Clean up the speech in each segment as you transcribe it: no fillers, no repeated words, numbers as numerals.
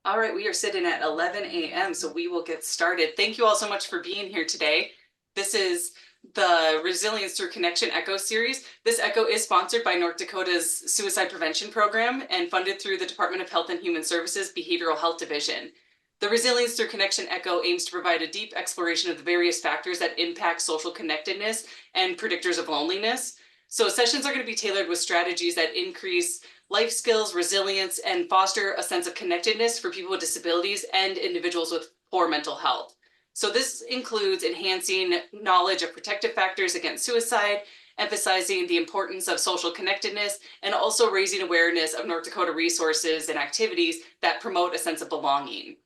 All right, we are sitting at 11 a.m., so we will get started. Thank you all so much for being here today. This is the Resilience Through Connection Echo series. This Echo is sponsored by North Dakota's Suicide Prevention Program and funded through the Department of Health and Human Services Behavioral Health Division. The Resilience Through Connection Echo aims to provide a deep exploration of the various factors that impact social connectedness and predictors of loneliness. So sessions are going to be tailored with strategies that increase life skills, resilience, and foster a sense of connectedness for people with disabilities and individuals with poor mental health. So this includes enhancing knowledge of protective factors against suicide, emphasizing the importance of social connectedness, and also raising awareness of North Dakota resources and activities that promote a sense of belonging.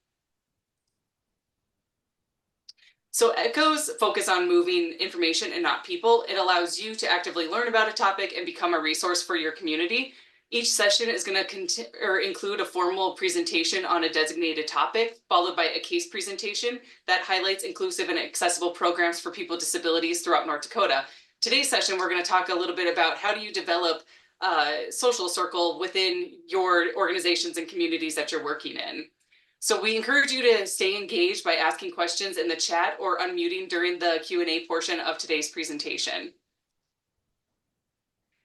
So ECHOs focus on moving information and not people. It allows you to actively learn about a topic and become a resource for your community. Each session is going to include a formal presentation on a designated topic, followed by a case presentation that highlights inclusive and accessible programs for people with disabilities throughout North Dakota. Today's session, we're going to talk a little bit about how do you develop a social circle within your organizations and communities that you're working in. So we encourage you to stay engaged by asking questions in the chat or unmuting during the Q&A portion of today's presentation.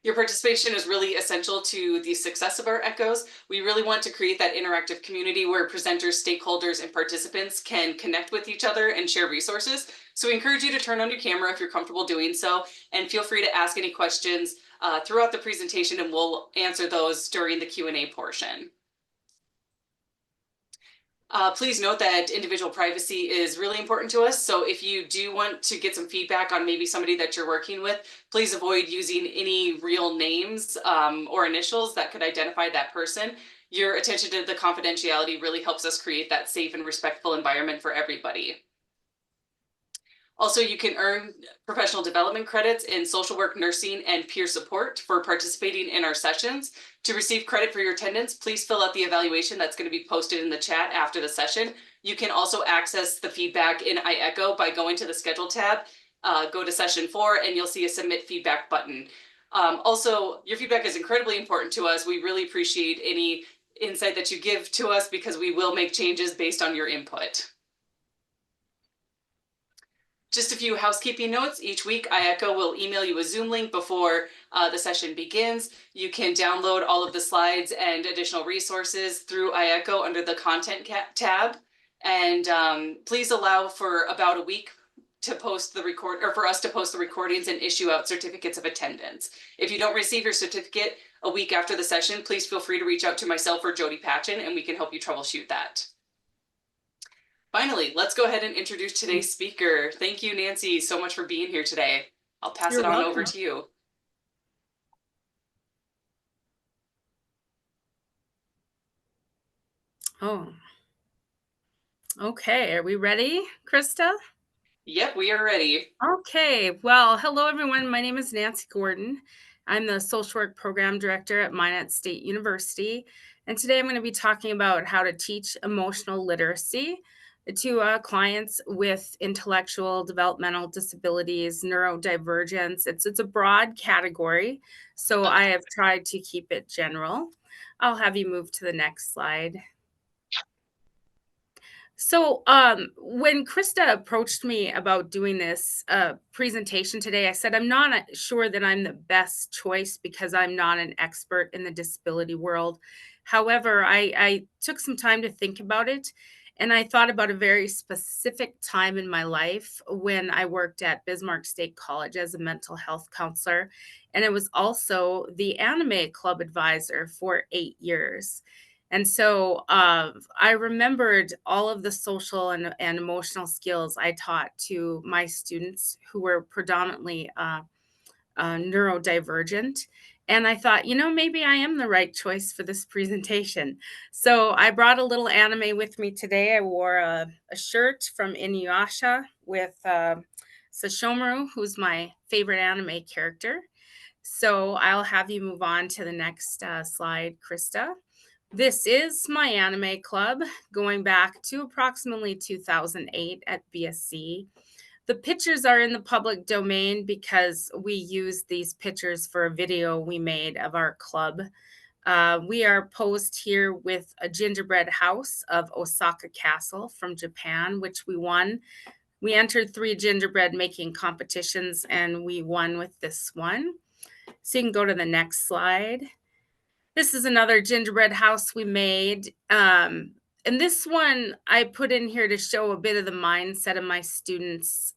Your participation is really essential to the success of our echoes. We really want to create that interactive community where presenters, stakeholders, and participants can connect with each other and share resources. So we encourage you to turn on your camera if you're comfortable doing so, and feel free to ask any questions throughout the presentation, and we'll answer those during the Q&A portion. Please note that individual privacy is really important to us. So if you do want to get some feedback on maybe somebody that you're working with, please avoid using any real names or initials that could identify that person. Your attention to the confidentiality really helps us create that safe and respectful environment for everybody. Also, you can earn professional development credits in social work, nursing, and peer support for participating in our sessions. To receive credit for your attendance, please fill out the evaluation that's going to be posted in the chat after the session. You can also access the feedback in iEcho by going to the Schedule tab, go to Session 4, and you'll see a Submit Feedback button. Also, your feedback is incredibly important to us. We really appreciate any insight that you give to us because we will make changes based on your input. Just a few housekeeping notes. Each week, iEcho will email you a Zoom link before the session begins. You can download all of the slides and additional resources through iEcho under the Content tab. And please allow for about a week to post the for us to post the recordings and issue out certificates of attendance. If you don't receive your certificate a week after the session, please feel free to reach out to myself or Jody Patchen, and we can help you troubleshoot that. Finally, let's go ahead and introduce today's speaker. Thank you, Nancy, so much for being here today. I'll pass it on over to you. Oh, okay. Are we ready, Krista? Yep, we are ready. Okay. Well, hello, everyone. My name is Nancy Gordon. I'm the social work program director at Minot State University. And today I'm going to be talking about how to teach emotional literacy to clients with intellectual developmental disabilities, neurodivergence. It's a broad category, so I have tried to keep it general. I'll have you move to the next slide. So when Krista approached me about doing this presentation today, I said, I'm not sure that I'm the best choice because I'm not an expert in the disability world. However, I took some time to think about it. And I thought about a very specific time in my life when I worked at Bismarck State College as a mental health counselor. And it was also the anime club advisor for 8 years. And so I remembered all of the social and emotional skills I taught to my students who were predominantly neurodivergent. And I thought, maybe I am the right choice for this presentation. So I brought a little anime with me today. I wore a shirt from Inuyasha with Sashomaru, who's my favorite anime character. So I'll have you move on to the next slide, Krista. This is my anime club going back to approximately 2008 at BSC. The pictures are in the public domain because we used these pictures for a video we made of our club We are posed here with a gingerbread house of Osaka Castle from Japan, which we won. We entered 3 gingerbread making competitions and we won with this one. So you can go to the next slide. This is another gingerbread house we made. And this one I put in here to show a bit of the mindset of my students.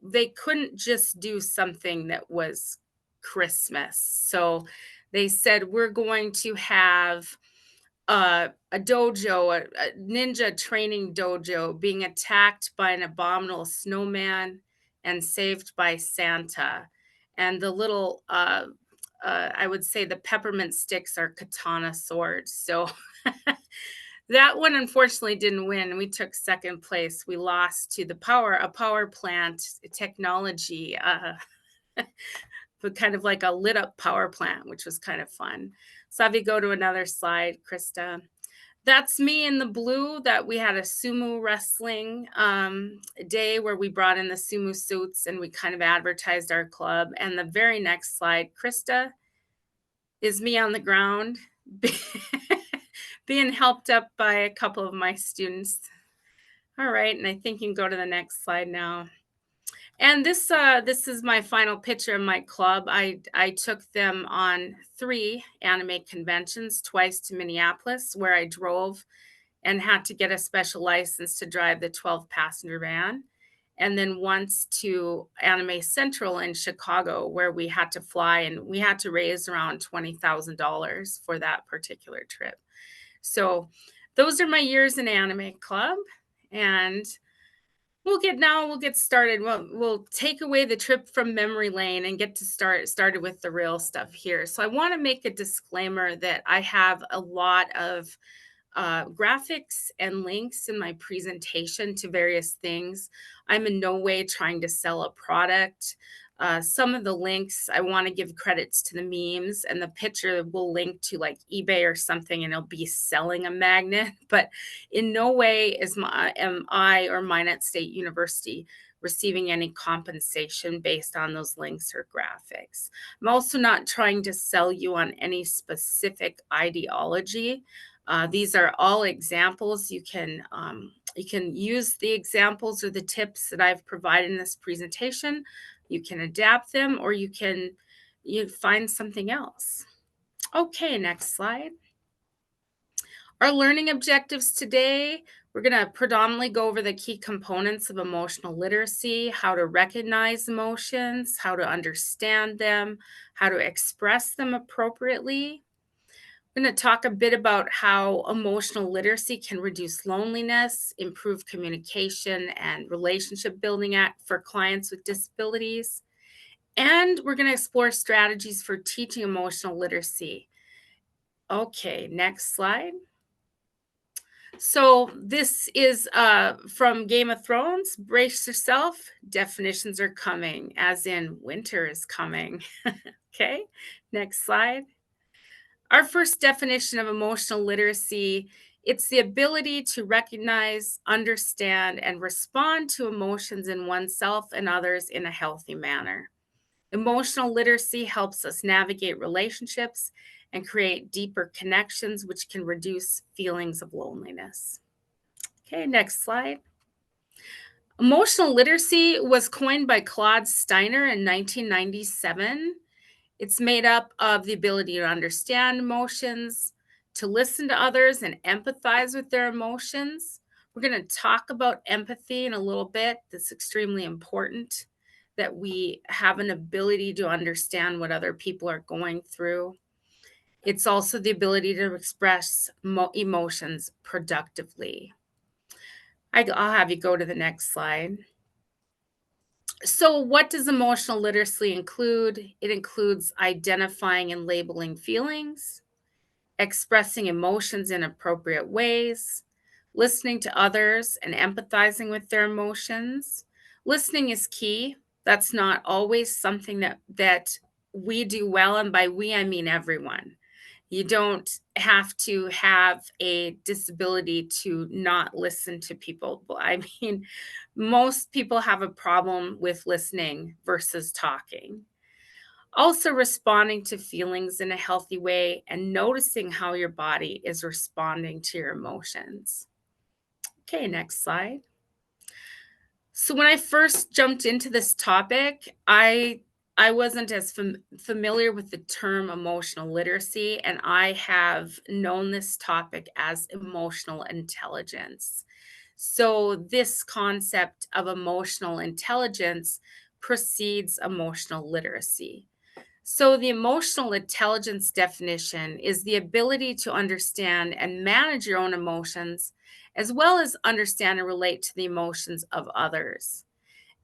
They couldn't just do something that was Christmas. So they said, we're going to have a dojo, a ninja training dojo, being attacked by an abominable snowman and saved by Santa. And the little, I would say the peppermint sticks are katana swords. So that one unfortunately didn't win. We took second place. We lost to a power plant technology, but kind of like a lit up power plant, which was kind of fun. So if you go to another slide, Krista. That's me in the blue. That we had a sumo wrestling day where we brought in the sumo suits and we kind of advertised our club. And the very next slide, Krista, is me on the ground being helped up by a couple of my students. All right, and I think you can go to the next slide now. And this is my final picture of my club. I took them on 3 anime conventions, twice to Minneapolis, where I drove and had to get a special license to drive the 12-passenger van. And then once to Anime Central in Chicago, where we had to fly and we had to raise around $20,000 for that particular trip. So those are my years in Anime Club. And we'll get started. We'll take away the trip from memory lane and get to started with the real stuff here. So I want to make a disclaimer that I have a lot of graphics and links in my presentation to various things. I'm in no way trying to sell a product. Some of the links, I want to give credits to the memes, and the picture will link to like eBay or something, and it'll be selling a magnet. But in no way am I or Minot State University receiving any compensation based on those links or graphics. I'm also not trying to sell you on any specific ideology. These are all examples. You can use the examples or the tips that I've provided in this presentation. You can adapt them, or you find something else. Okay, next slide. Our learning objectives today, we're going to predominantly go over the key components of emotional literacy, how to recognize emotions, how to understand them, how to express them appropriately. I'm going to talk a bit about how emotional literacy can reduce loneliness, improve communication and relationship building for clients with disabilities. And we're going to explore strategies for teaching emotional literacy. Okay, next slide. So this is from Game of Thrones. Brace yourself. Definitions are coming, as in winter is coming. Okay, next slide. Our first definition of emotional literacy, it's the ability to recognize, understand, and respond to emotions in oneself and others in a healthy manner. Emotional literacy helps us navigate relationships and create deeper connections, which can reduce feelings of loneliness. Okay, next slide. Emotional literacy was coined by Claude Steiner in 1997. It's made up of the ability to understand emotions, to listen to others and empathize with their emotions. We're going to talk about empathy in a little bit. That's extremely important, that we have an ability to understand what other people are going through. It's also the ability to express emotions productively. I'll have you go to the next slide. So, what does emotional literacy include? It includes identifying and labeling feelings, expressing emotions in appropriate ways, listening to others and empathizing with their emotions. Listening is key. That's not always something that we do well, and by we I mean everyone. You don't have to have a disability to not listen to people. I mean, most people have a problem with listening versus talking. Also, responding to feelings in a healthy way and noticing how your body is responding to your emotions. Okay, next slide. So when I first jumped into this topic, I wasn't as familiar with the term emotional literacy, and I have known this topic as emotional intelligence. So this concept of emotional intelligence precedes emotional literacy. So, the emotional intelligence definition is the ability to understand and manage your own emotions, as well as understand and relate to the emotions of others.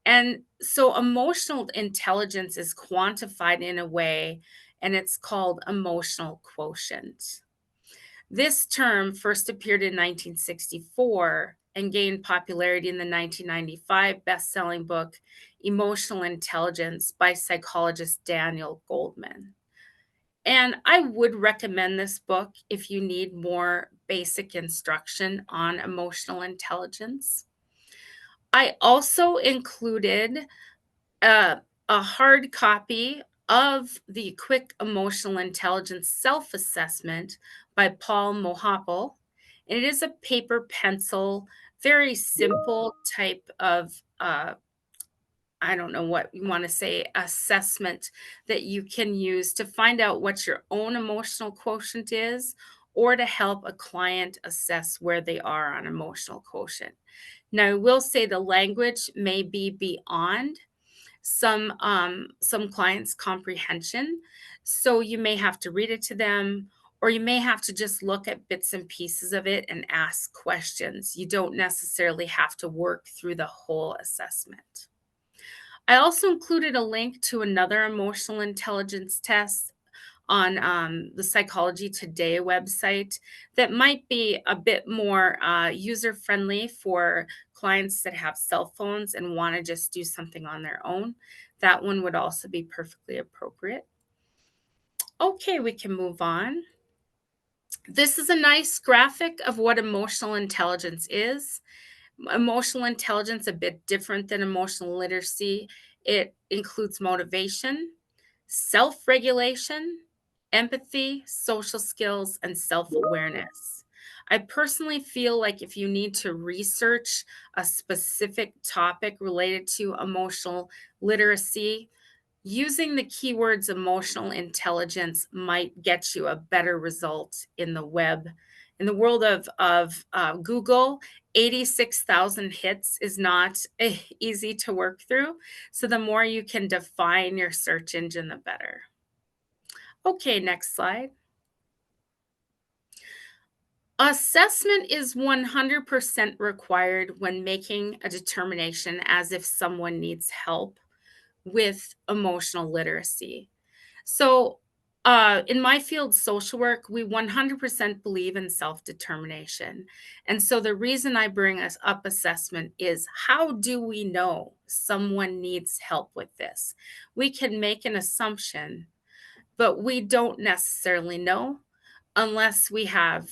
And so, emotional intelligence is quantified in a way, and it's called emotional quotient. This term first appeared in 1964 and gained popularity in the 1995 best-selling book Emotional Intelligence by psychologist Daniel Goldman. And I would recommend this book if you need more basic instruction on emotional intelligence. I also included a, a hard copy of the Quick Emotional Intelligence Self Assessment by Paul Mohapel. And it is a paper pencil, very simple type of I don't know what you want to say, assessment that you can use to find out what your own emotional quotient is or to help a client assess where they are on emotional quotient. Now, I will say the language may be beyond some clients' comprehension, so you may have to read it to them or you may have to just look at bits and pieces of it and ask questions. You don't necessarily have to work through the whole assessment. I also included a link to another emotional intelligence test on the Psychology Today website that might be a bit more user friendly for clients that have cell phones and want to just do something on their own. That one would also be perfectly appropriate. Okay, we can move on. This is a nice graphic of what emotional intelligence is. Emotional intelligence a bit different than emotional literacy. It includes motivation, self-regulation, empathy, social skills, and self-awareness. I personally feel like if you need to research a specific topic related to emotional literacy, using the keywords emotional intelligence might get you a better result in the web. In the world of Google, 86,000 hits is not easy to work through. So the more you can define your search engine, the better. Okay, next slide. Assessment is 100% required when making a determination as if someone needs help with emotional literacy. So, in my field, social work, we 100% believe in self determination. And so, the reason I bring us up assessment is how do we know someone needs help with this? We can make an assumption, but we don't necessarily know unless we have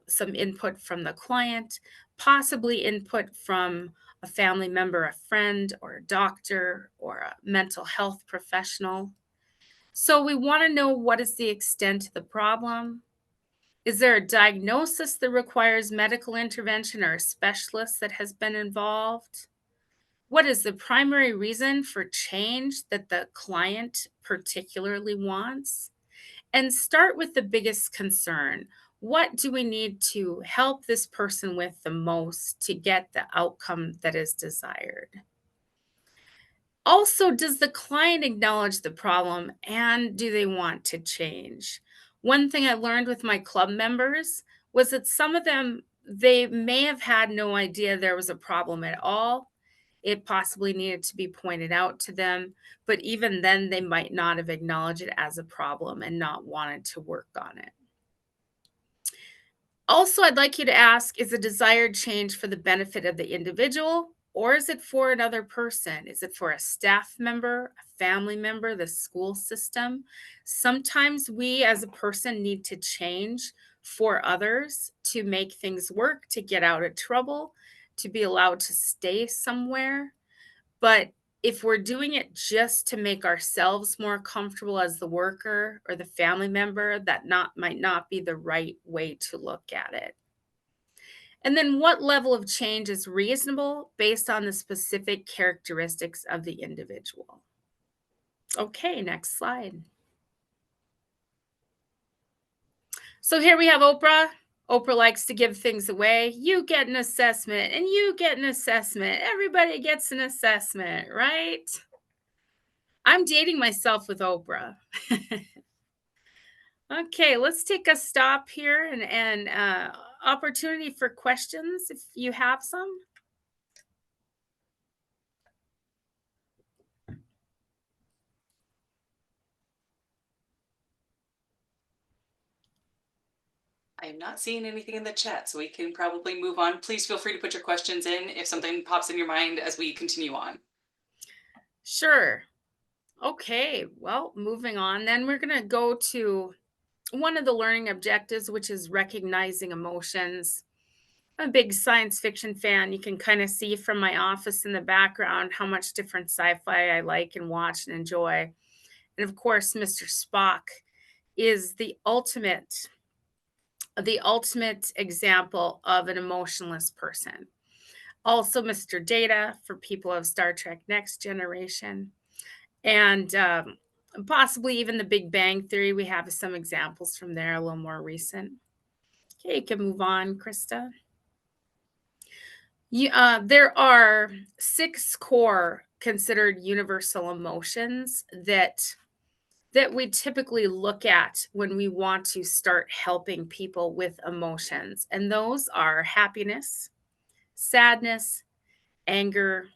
some input from the client, possibly input from a family member, a friend, or a doctor, or a mental health professional. So we want to know what is the extent of the problem. Is there a diagnosis that requires medical intervention or a specialist that has been involved? What is the primary reason for change that the client particularly wants? And start with the biggest concern. What do we need to help this person with the most to get the outcome that is desired? Also, does the client acknowledge the problem and do they want to change? One thing I learned with my club members was that some of them, they may have had no idea there was a problem at all. It possibly needed to be pointed out to them, but even then, they might not have acknowledged it as a problem and not wanted to work on it. Also, I'd like you to ask, is the desired change for the benefit of the individual or is it for another person? Is it for a staff member, a family member, the school system? Sometimes we as a person need to change for others to make things work, to get out of trouble, to be allowed to stay somewhere. But if we're doing it just to make ourselves more comfortable as the worker or the family member, that not might not be the right way to look at it. And then what level of change is reasonable based on the specific characteristics of the individual? Okay, next slide. So here we have Oprah. Oprah likes to give things away. You get an assessment and you get an assessment. Everybody gets an assessment, right? I'm dating myself with Oprah. Okay, let's take a stop here and opportunity for questions if you have some. I am not seeing anything in the chat, so we can probably move on. Please feel free to put your questions in if something pops in your mind as we continue on. Sure. Okay, well, moving on, then we're going to go to one of the learning objectives, which is recognizing emotions. I'm a big science fiction fan. You can kind of see from my office in the background how much different sci-fi I like and watch and enjoy. And of course, Mr. Spock is the ultimate example of an emotionless person. Also, Mr. Data for people of Star Trek Next Generation, and possibly even the Big Bang Theory. We have some examples from there, a little more recent. Okay, you can move on, Krista. There are 6 core considered universal emotions that we typically look at when we want to start helping people with emotions. And those are happiness, sadness, anger,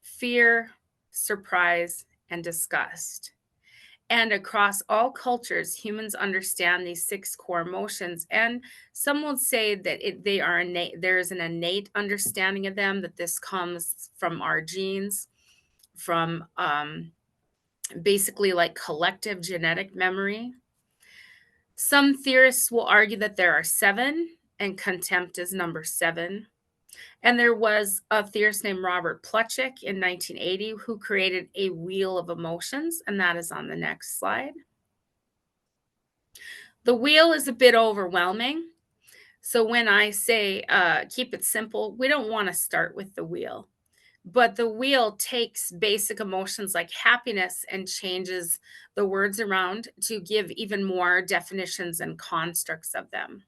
fear, surprise, and disgust. And across all cultures, humans understand these 6 core emotions. And some will say that they are innate. There is an innate understanding of them, that this comes from our genes, from basically like collective genetic memory. Some theorists will argue that there are 7, and contempt is number 7. And there was a theorist named Robert Plutchik in 1980 who created a wheel of emotions, and that is on the next slide. The wheel is a bit overwhelming. So when I say keep it simple, we don't want to start with the wheel. But the wheel takes basic emotions like happiness and changes the words around to give even more definitions and constructs of them.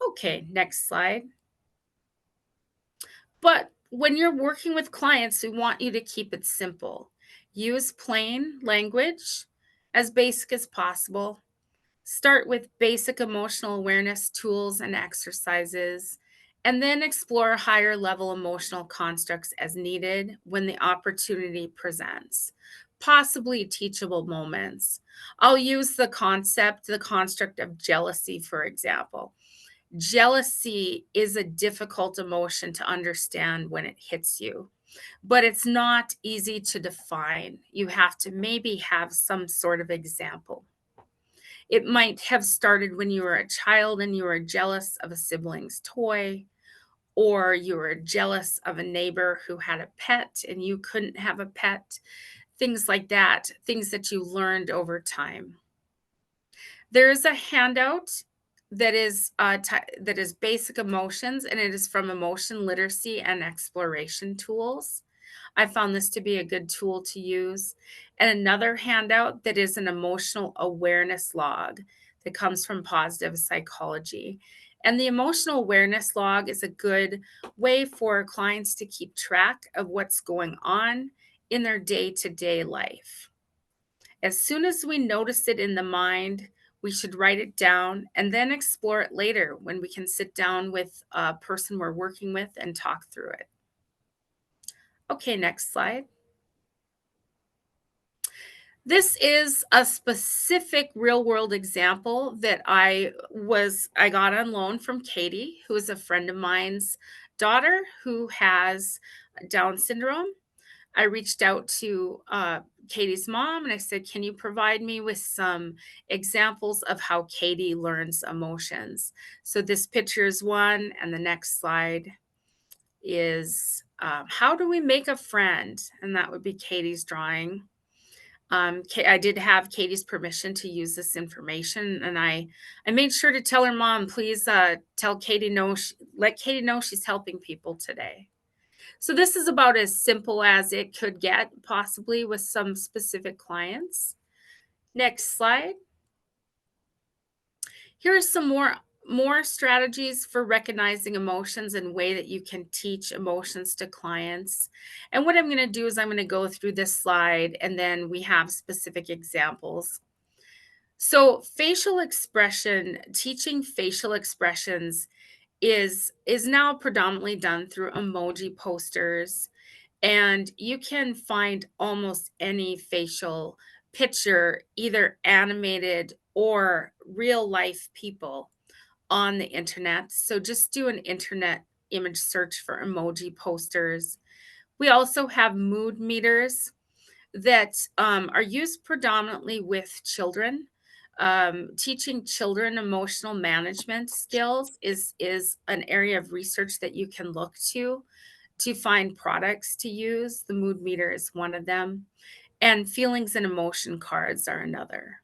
Okay, next slide. But when you're working with clients, we want you to keep it simple. Use plain language, as basic as possible. Start with basic emotional awareness tools and exercises, and then explore higher level emotional constructs as needed when the opportunity presents, possibly teachable moments. I'll use the construct of jealousy, for example. Jealousy is a difficult emotion to understand when it hits you, but it's not easy to define. You have to maybe have some sort of example. It might have started when you were a child and you were jealous of a sibling's toy, or you were jealous of a neighbor who had a pet and you couldn't have a pet. Things like that, things that you learned over time. There is a handout that is basic emotions, and it is from Emotion Literacy and Exploration Tools. I found this to be a good tool to use. And another handout that is an emotional awareness log that comes from Positive Psychology. And the emotional awareness log is a good way for clients to keep track of what's going on in their day-to-day life. As soon as we notice it in the mind, we should write it down and then explore it later when we can sit down with a person we're working with and talk through it. Okay, next slide. This is a specific real world example that I got on loan from Katie, who is a friend of mine's daughter who has Down syndrome. I reached out to Katie's mom and I said, can you provide me with some examples of how Katie learns emotions? So this picture is one, and the next slide is How do we make a friend? And that would be Katie's drawing. I did have Katie's permission to use this information, and I made sure to tell her mom, please tell Katie no, let Katie know she's helping people today. So this is about as simple as it could get, possibly with some specific clients. Next slide. Here are some more strategies for recognizing emotions and way that you can teach emotions to clients. And what I'm going to do is I'm going to go through this slide and then we have specific examples. So facial expression, teaching facial expressions is now predominantly done through emoji posters, and you can find almost any facial picture, either animated or real life people on the internet. So just do an internet image search for emoji posters. We also have mood meters that are used predominantly with children. Teaching children emotional management skills is an area of research that you can look to find products to use. The mood meter is one of them, and feelings and emotion cards are another.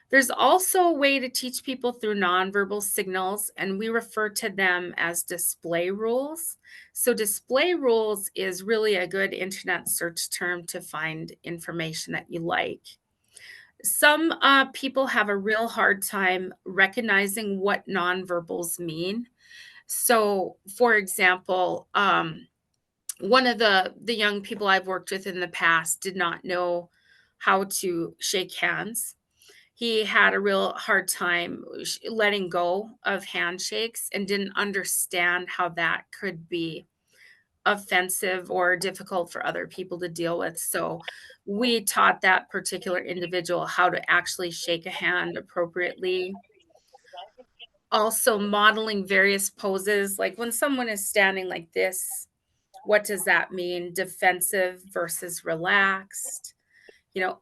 There's also a way to teach people through nonverbal signals, and we refer to them as display rules. So, display rules is really a good internet search term to find information that you like. Some people have a real hard time recognizing what nonverbals mean. So, for example, one of the young people I've worked with in the past did not know how to shake hands. He had a real hard time letting go of handshakes and didn't understand how that could be offensive or difficult for other people to deal with. So we taught that particular individual how to actually shake a hand appropriately. Also, modeling various poses, like when someone is standing like this, what does that mean? Defensive versus relaxed,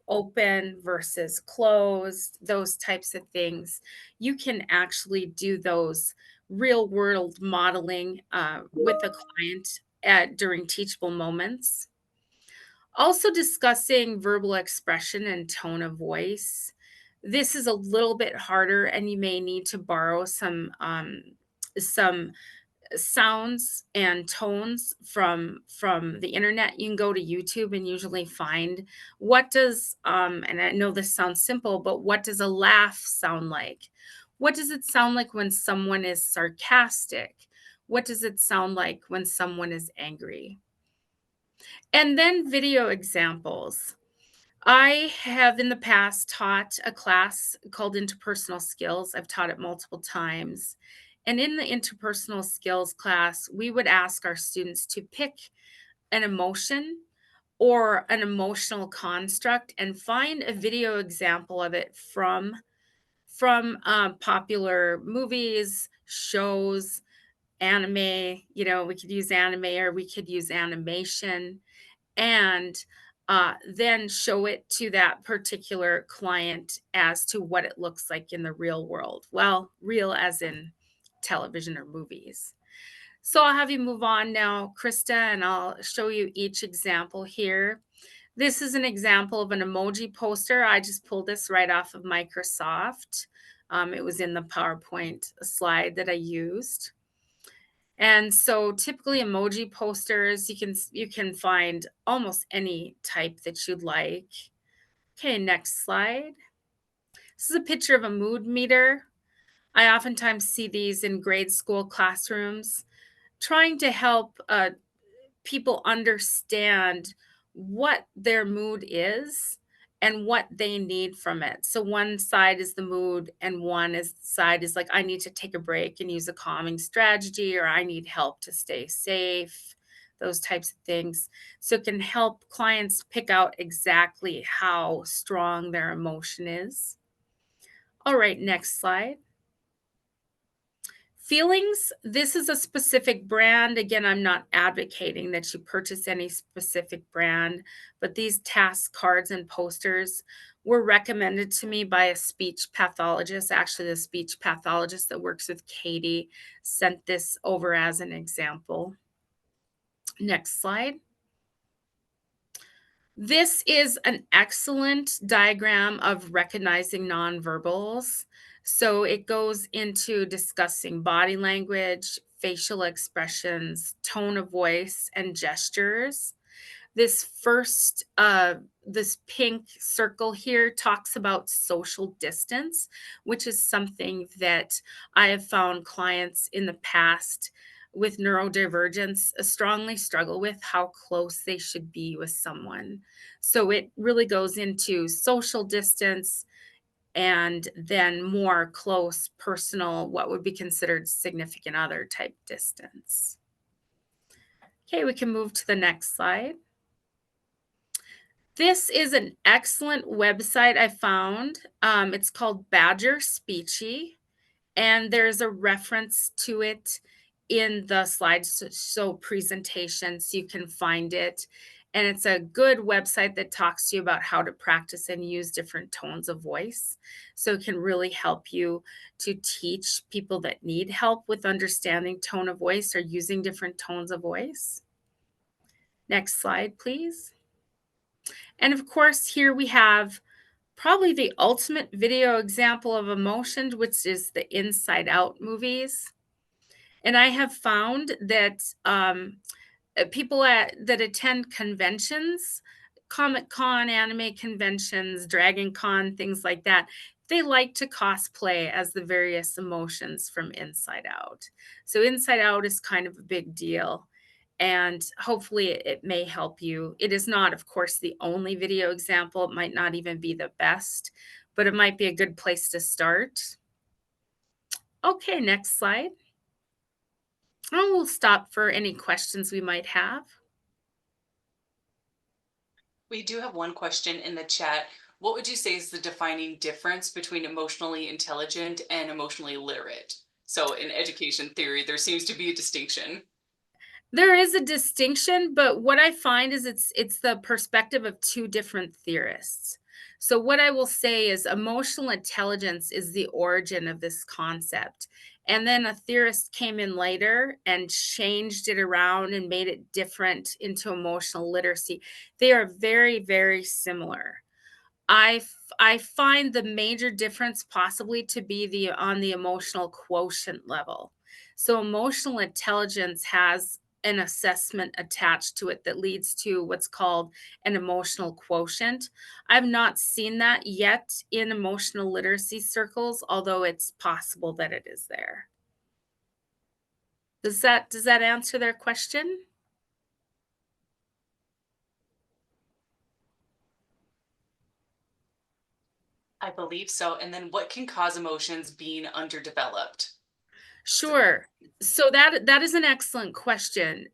open versus closed, those types of things. You can actually do those real world modeling with a client during teachable moments. Also, discussing verbal expression and tone of voice. This is a little bit harder, and you may need to borrow some sounds and tones from the internet. You can go to YouTube and usually find what does and I know this sounds simple, but what does a laugh sound like? What does it sound like when someone is sarcastic? What does it sound like when someone is angry? And then video examples. I have in the past taught a class called Interpersonal Skills. I've taught it multiple times. And in the interpersonal skills class, we would ask our students to pick an emotion or an emotional construct and find a video example of it from popular movies, shows, anime. We could use anime or we could use animation, and then show it to that particular client as to what it looks like in the real world. Well, real as in television or movies. So I'll have you move on now, Krista, and I'll show you each example here. This is an example of an emoji poster. I just pulled this right off of Microsoft. It was in the PowerPoint slide that I used. And so typically emoji posters, you can find almost any type that you'd like. Okay, next slide. This is a picture of a mood meter. I oftentimes see these in grade school classrooms, trying to help people understand what their mood is and what they need from it. So one side is the mood and side is like, I need to take a break and use a calming strategy, or I need help to stay safe, those types of things. So it can help clients pick out exactly how strong their emotion is. All right, next slide. Feelings, this is a specific brand. Again, I'm not advocating that you purchase any specific brand, but these task cards and posters were recommended to me by a speech pathologist. Actually, the speech pathologist that works with Katie sent this over as an example. Next slide. This is an excellent diagram of recognizing nonverbals. So it goes into discussing body language, facial expressions, tone of voice, and gestures. This first, this pink circle here talks about social distance, which is something that I have found clients in the past with neurodivergence strongly struggle with how close they should be with someone. So it really goes into social distance and then more close, personal, what would be considered significant other type distance. Okay, we can move to the next slide. This is an excellent website I found. It's called Badger Speechy, and there's a reference to it in the slideshow presentation, so you can find it. And it's a good website that talks to you about how to practice and use different tones of voice. So it can really help you to teach people that need help with understanding tone of voice or using different tones of voice. Next slide, please. And of course, here we have probably the ultimate video example of emotion, which is the Inside Out movies. And I have found that people that attend conventions, Comic Con, anime conventions, Dragon Con, things like that, they like to cosplay as the various emotions from Inside Out. So Inside Out is kind of a big deal. And hopefully it may help you. It is not, of course, the only video example. It might not even be the best, but it might be a good place to start. Okay, next slide. And we'll stop for any questions we might have. We do have one question in the chat. What would you say is the defining difference between emotionally intelligent and emotionally literate? So in education theory, there seems to be a distinction. There is a distinction, but what I find is it's the perspective of two different theorists. So what I will say is emotional intelligence is the origin of this concept. And then a theorist came in later and changed it around and made it different into emotional literacy. They are very, very similar. I find the major difference possibly to be the on the emotional quotient level. So emotional intelligence has an assessment attached to it that leads to what's called an emotional quotient. I've not seen that yet in emotional literacy circles, although it's possible that it is there. Does that answer their question? I believe so. And then what can cause emotions being underdeveloped? Sure. So that is an excellent question.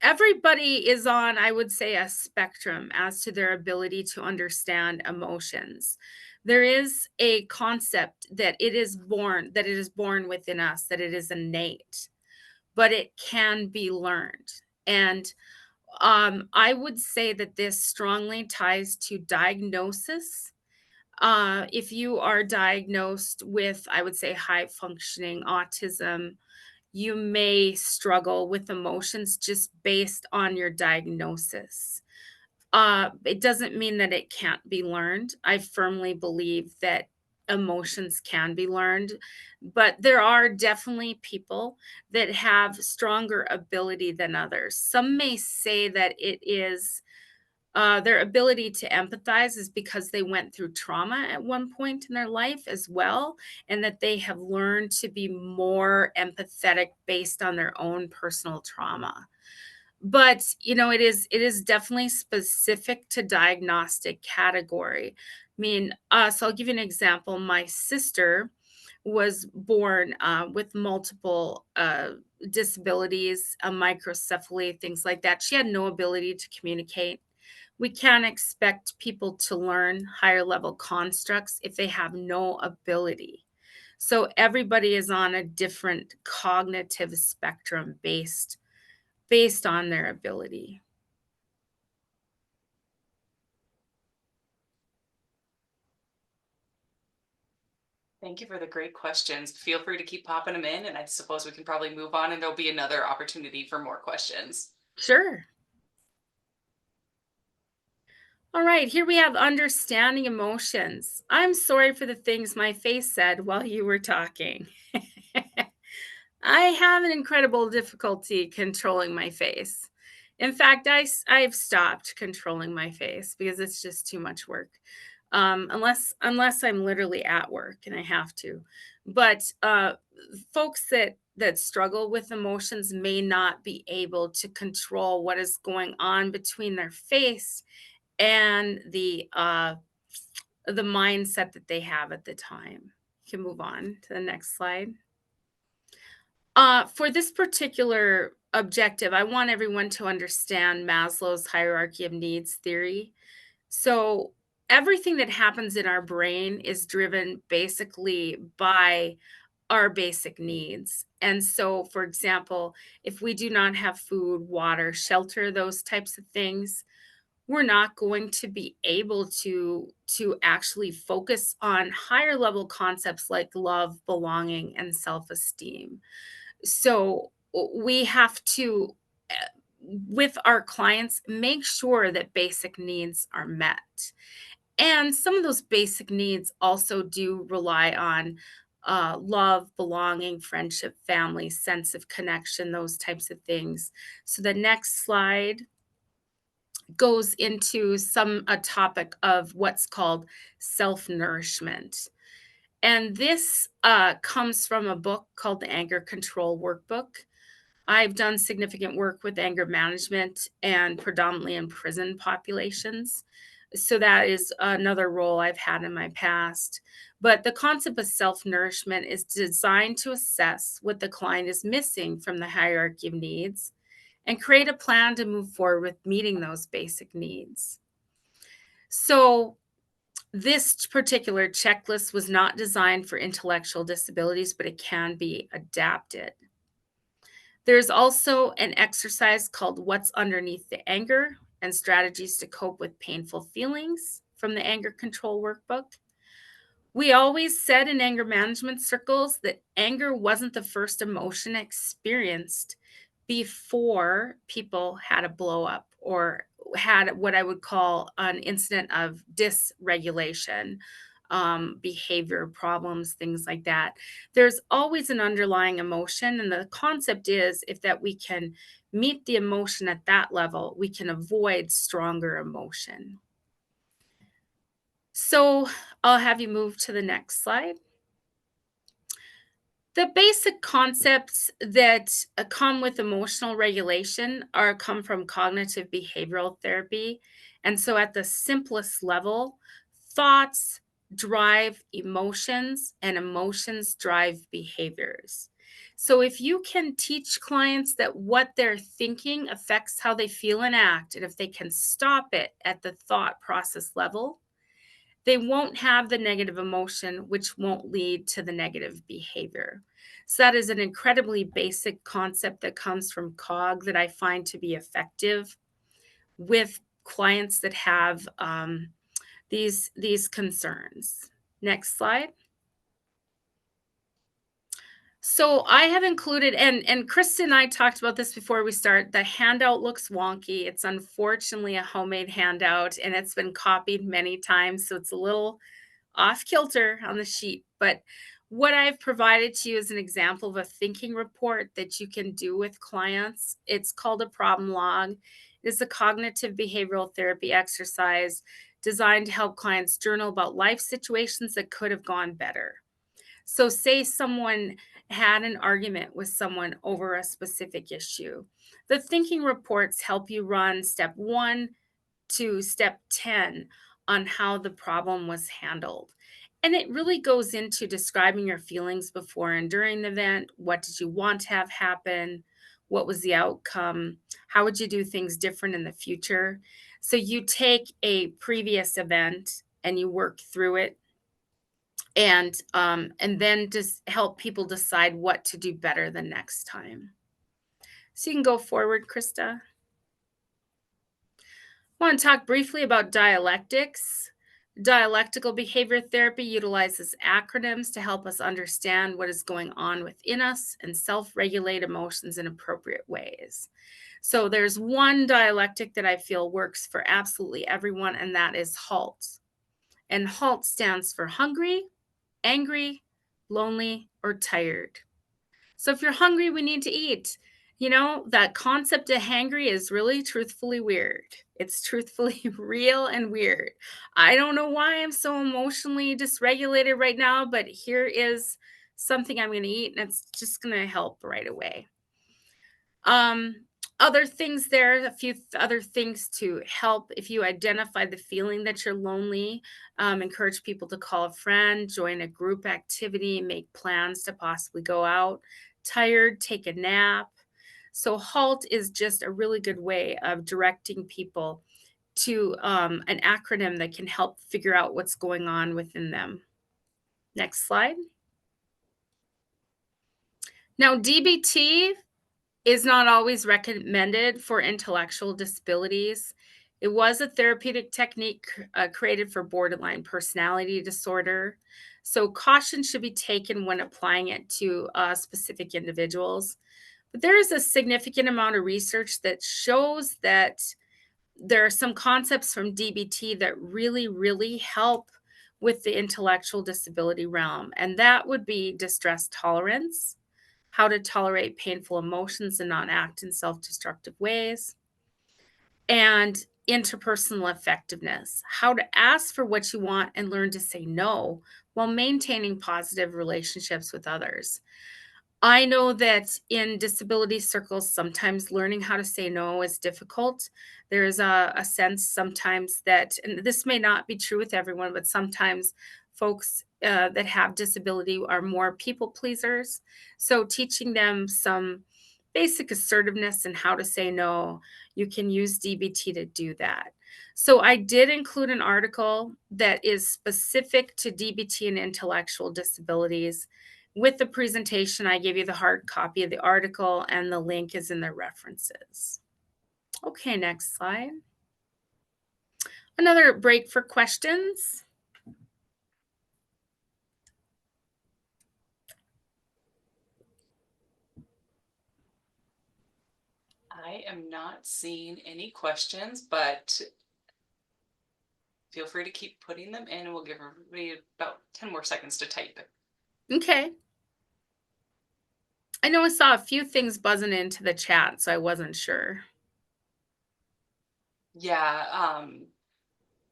Everybody is on, I would say, a spectrum as to their ability to understand emotions. There is a concept that it is born within us, that it is innate, but it can be learned. And I would say that this strongly ties to diagnosis. If you are diagnosed with, I would say, high functioning autism, you may struggle with emotions just based on your diagnosis. It doesn't mean that it can't be learned. I firmly believe that emotions can be learned, but there are definitely people that have stronger ability than others. Some may say that it is their ability to empathize is because they went through trauma at one point in their life as well, and that they have learned to be more empathetic based on their own personal trauma. But it is definitely specific to diagnostic category. I mean, so I'll give you an example. My sister was born with multiple disabilities, a microcephaly, things like that. She had no ability to communicate. We can't expect people to learn higher level constructs if they have no ability. So everybody is on a different cognitive spectrum based on their ability. Thank you for the great questions. Feel free to keep popping them in, and I suppose we can probably move on and there'll be another opportunity for more questions. Sure. All right, here we have understanding emotions. I'm sorry for the things my face said while you were talking. I have an incredible difficulty controlling my face. In fact, I've stopped controlling my face because it's just too much work. Unless I'm literally at work and I have to. But folks that struggle with emotions may not be able to control what is going on between their face and the mindset that they have at the time. You can move on to the next slide. For this particular objective, I want everyone to understand Maslow's hierarchy of needs theory. So, everything that happens in our brain is driven basically by our basic needs. And so, for example, if we do not have food, water, shelter, those types of things, we're not going to be able to actually focus on higher level concepts like love, belonging, and self-esteem. So we have to, with our clients, make sure that basic needs are met. And some of those basic needs also do rely on love, belonging, friendship, family, sense of connection, those types of things. So the next slide goes into a topic of what's called self-nourishment. And this comes from a book called the Anger Control Workbook. I've done significant work with anger management and predominantly in prison populations. So that is another role I've had in my past. But the concept of self nourishment is designed to assess what the client is missing from the hierarchy of needs and create a plan to move forward with meeting those basic needs. So, this particular checklist was not designed for intellectual disabilities, but it can be adapted. There's also an exercise called What's Underneath the Anger and Strategies to Cope with Painful Feelings from the Anger Control Workbook. We always said in anger management circles that anger wasn't the first emotion experienced before people had a blow up or had what I would call an incident of dysregulation, behavior problems, things like that. There's always an underlying emotion. And the concept is if that we can meet the emotion at that level, we can avoid stronger emotion. So I'll have you move to the next slide. The basic concepts that come with emotional regulation are come from cognitive behavioral therapy. And so at the simplest level, thoughts drive emotions and emotions drive behaviors. So if you can teach clients that what they're thinking affects how they feel and act, and if they can stop it at the thought process level, they won't have the negative emotion, which won't lead to the negative behavior. So, that is an incredibly basic concept that comes from COG that I find to be effective with clients that have these concerns. Next slide. So I have included, and Kristen and I talked about this before we start. The handout looks wonky. It's unfortunately a homemade handout, and it's been copied many times, so it's a little off kilter on the sheet. But what I've provided to you is an example of a thinking report that you can do with clients. It's called a problem log. It's a cognitive behavioral therapy exercise designed to help clients journal about life situations that could have gone better. So, say someone had an argument with someone over a specific issue. The thinking reports help you run step 1 to step 10 on how the problem was handled. And it really goes into describing your feelings before and during the event. What did you want to have happen? What was the outcome? How would you do things different in the future? So you take a previous event and you work through it, and then just help people decide what to do better the next time. So you can go forward, Krista. I want to talk briefly about dialectics. Dialectical behavior therapy utilizes acronyms to help us understand what is going on within us and self regulate emotions in appropriate ways. So, there's one dialectic that I feel works for absolutely everyone, and that is HALT. And HALT stands for hungry, angry, lonely, or tired. So if you're hungry, we need to eat. You know, that concept of hangry is really truthfully weird. It's truthfully real and weird. I don't know why I'm so emotionally dysregulated right now, but here is something I'm going to eat and it's just going to help right away. Um, other things there, a few other things to help if you identify the feeling that you're lonely. Encourage people to call a friend, join a group activity, make plans to possibly go out. Tired, take a nap. So, HALT is just a really good way of directing people to an acronym that can help figure out what's going on within them. Next slide. Now, DBT is not always recommended for intellectual disabilities. It was a therapeutic technique created for borderline personality disorder. So, caution should be taken when applying it to specific individuals. But there is a significant amount of research that shows that there are some concepts from DBT that really, really help with the intellectual disability realm, and that would be distress tolerance, how to tolerate painful emotions and not act in self destructive ways, and interpersonal effectiveness, how to ask for what you want and learn to say no while maintaining positive relationships with others. I know that in disability circles, sometimes learning how to say no is difficult. There is a sense sometimes that, and this may not be true with everyone, but sometimes folks that have disability are more people pleasers. So, teaching them some basic assertiveness and how to say no, you can use DBT to do that. So, I did include an article that is specific to DBT and intellectual disabilities. With the presentation, I gave you the hard copy of the article, and the link is in the references. Okay, next slide. Another break for questions. I am not seeing any questions, but feel free to keep putting them in and we'll give everybody about 10 more seconds to type it. Okay. I know I saw a few things buzzing into the chat, so I wasn't sure. Yeah,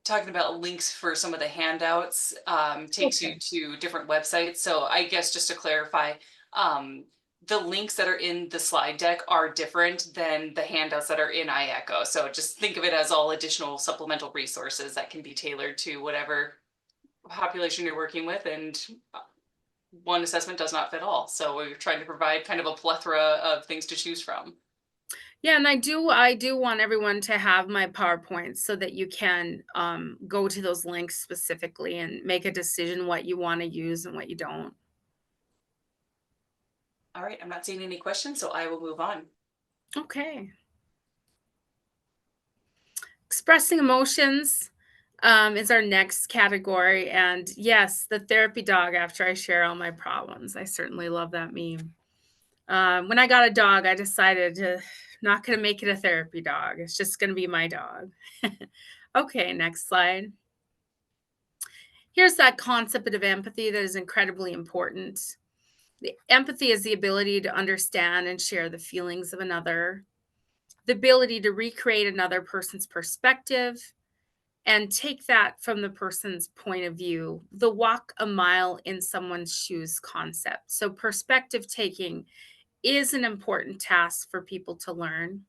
talking about links for some of the handouts takes you Okay. to different websites. So I guess just to clarify, the links that are in the slide deck are different than the handouts that are in IECHO. So just think of it as all additional supplemental resources that can be tailored to whatever population you're working with, and one assessment does not fit all. So we're trying to provide kind of a plethora of things to choose from. Yeah, and I do want everyone to have my PowerPoints so that you can go to those links specifically and make a decision what you want to use and what you don't. All right, I'm not seeing any questions, so I will move on. Okay. Expressing emotions is our next category. And yes, the therapy dog after I share all my problems. I certainly love that meme. When I got a dog, I decided to not going to make it a therapy dog. It's just going to be my dog. Okay, next slide. Here's that concept of empathy that is incredibly important. The empathy is the ability to understand and share the feelings of another, the ability to recreate another person's perspective, and take that from the person's point of view, the walk a mile in someone's shoes concept. So, perspective taking is an important task for people to learn.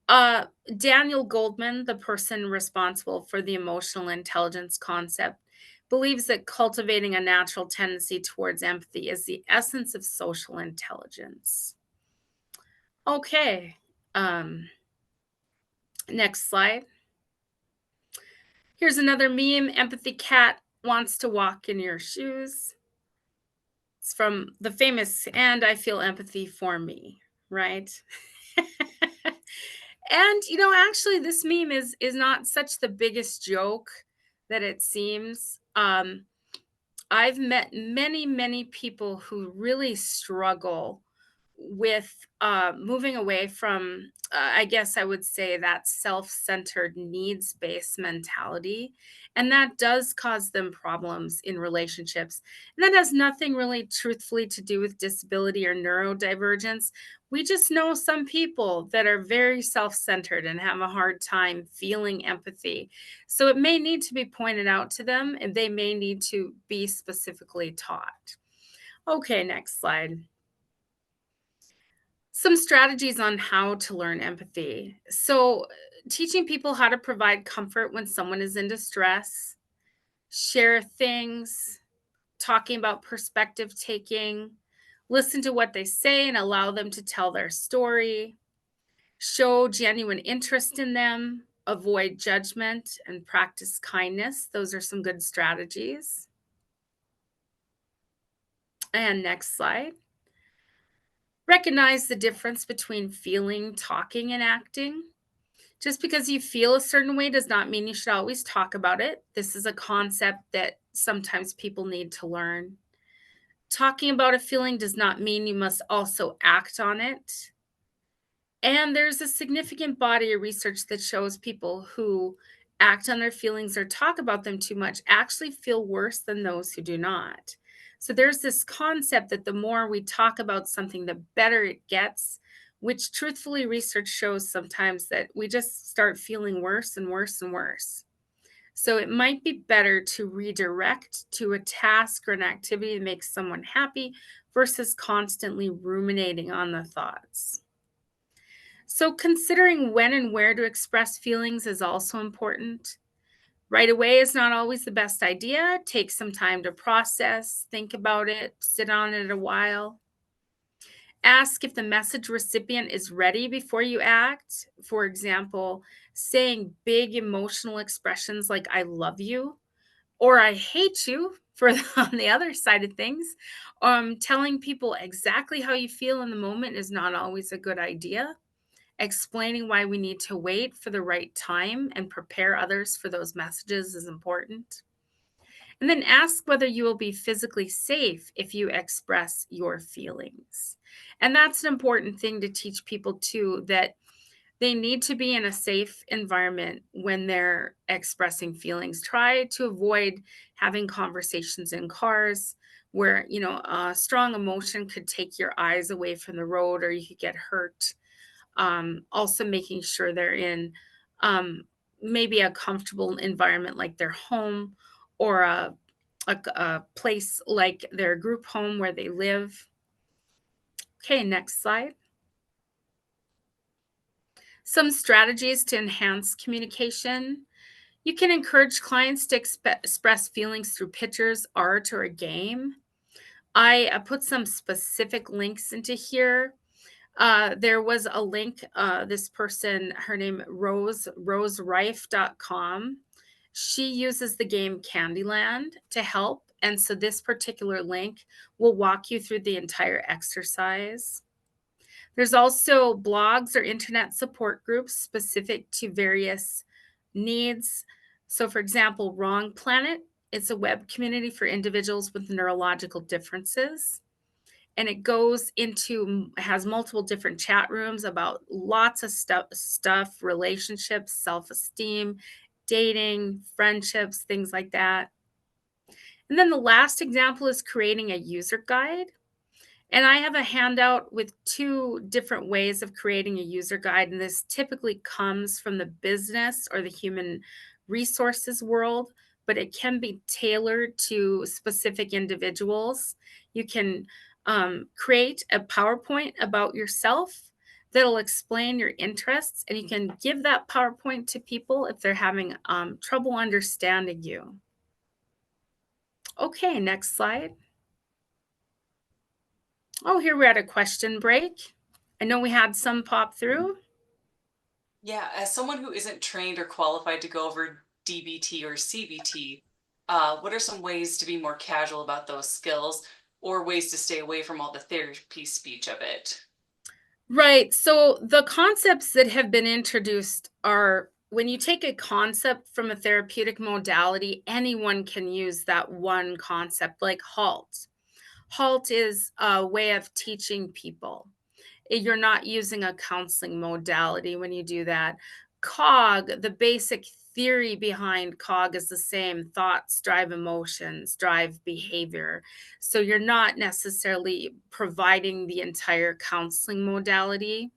Uh, Daniel Goldman, the person responsible for the emotional intelligence concept, believes that cultivating a natural tendency towards empathy is the essence of social intelligence. Okay, um, next slide. Here's another meme. Empathy cat wants to walk in your shoes. It's from the famous "And I Feel Empathy for Me," right? And actually this meme is not such the biggest joke. that it seems. I've met many, many people who really struggle with moving away from, I guess I would say, that self centered, needs based mentality. And that does cause them problems in relationships. And that has nothing really truthfully to do with disability or neurodivergence. We just know some people that are very self centered and have a hard time feeling empathy. So it may need to be pointed out to them and they may need to be specifically taught. Okay, next slide. Some strategies on how to learn empathy. So, teaching people how to provide comfort when someone is in distress, share things, talking about perspective taking, listen to what they say and allow them to tell their story, show genuine interest in them, avoid judgment, and practice kindness. Those are some good strategies. And next slide. Recognize the difference between feeling, talking, and acting. Just because you feel a certain way does not mean you should always talk about it. This is a concept that sometimes people need to learn. Talking about a feeling does not mean you must also act on it. And there's a significant body of research that shows people who act on their feelings or talk about them too much actually feel worse than those who do not. So there's this concept that the more we talk about something, the better it gets, which truthfully research shows sometimes that we just start feeling worse and worse and worse. So it might be better to redirect to a task or an activity that makes someone happy versus constantly ruminating on the thoughts. So, considering when and where to express feelings is also important. Right away is not always the best idea. Take some time to process, think about it, sit on it a while. Ask if the message recipient is ready before you act. For example, saying big emotional expressions like I love you or I hate you for on the other side of things. Telling people exactly how you feel in the moment is not always a good idea. Explaining why we need to wait for the right time and prepare others for those messages is important. And then ask whether you will be physically safe if you express your feelings. And that's an important thing to teach people too, that they need to be in a safe environment when they're expressing feelings. Try to avoid having conversations in cars where, a strong emotion could take your eyes away from the road or you could get hurt. Also making sure they're in maybe a comfortable environment like their home or a place like their group home where they live. Okay, next slide. Some strategies to enhance communication. You can encourage clients to express feelings through pictures, art, or a game. I put some specific links into here. There was a link, this person, her name rosereif.com. She uses the game Candyland to help. And so this particular link will walk you through the entire exercise. There's also blogs or internet support groups specific to various needs. So, for example, Wrong Planet, it's a web community for individuals with neurological differences. And it goes into, has multiple different chat rooms about lots of stuff, relationships, self-esteem, dating, friendships, things like that. And then the last example is creating a user guide. And I have a handout with two different ways of creating a user guide. And this typically comes from the business or the human resources world, but it can be tailored to specific individuals. You can create a PowerPoint about yourself that'll explain your interests, and you can give that PowerPoint to people if they're having trouble understanding you. Okay, next slide. Oh, here we're at a question break. I know we had some pop through. Yeah, as someone who isn't trained or qualified to go over DBT or CBT, what are some ways to be more casual about those skills or ways to stay away from all the therapy speech of it? Right. So the concepts that have been introduced are when you take a concept from a therapeutic modality, anyone can use that one concept, like HALT. HALT is a way of teaching people. You're not using a counseling modality when you do that. COG, the basic theory behind COG is the same: thoughts drive emotions, drive behavior. So you're not necessarily providing the entire counseling modality.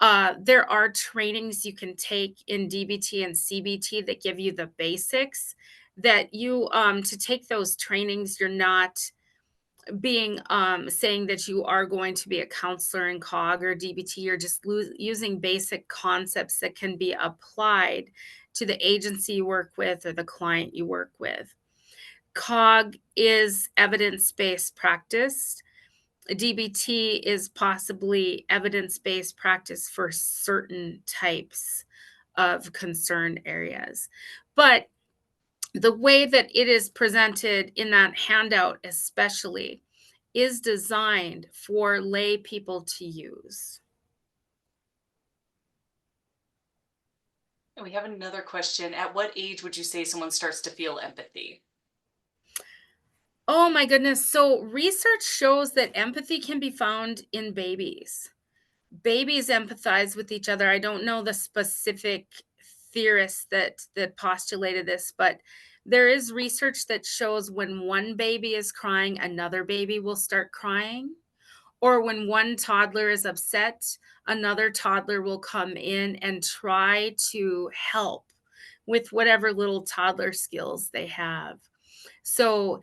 There are trainings you can take in DBT and CBT that give you the basics that you to take those trainings, you're not being saying that you are going to be a counselor in COG or DBT. You're just using basic concepts that can be applied to the agency you work with or the client you work with. COG is evidence-based practice. DBT is possibly evidence-based practice for certain types of concern areas. But the way that it is presented in that handout, especially, is designed for lay people to use. And we have another question. At what age would you say someone starts to feel empathy? Oh my goodness. So, research shows that empathy can be found in babies. Babies empathize with each other. I don't know the specific theorists that postulated this, but there is research that shows when one baby is crying, another baby will start crying. Or when one toddler is upset, another toddler will come in and try to help with whatever little toddler skills they have. So,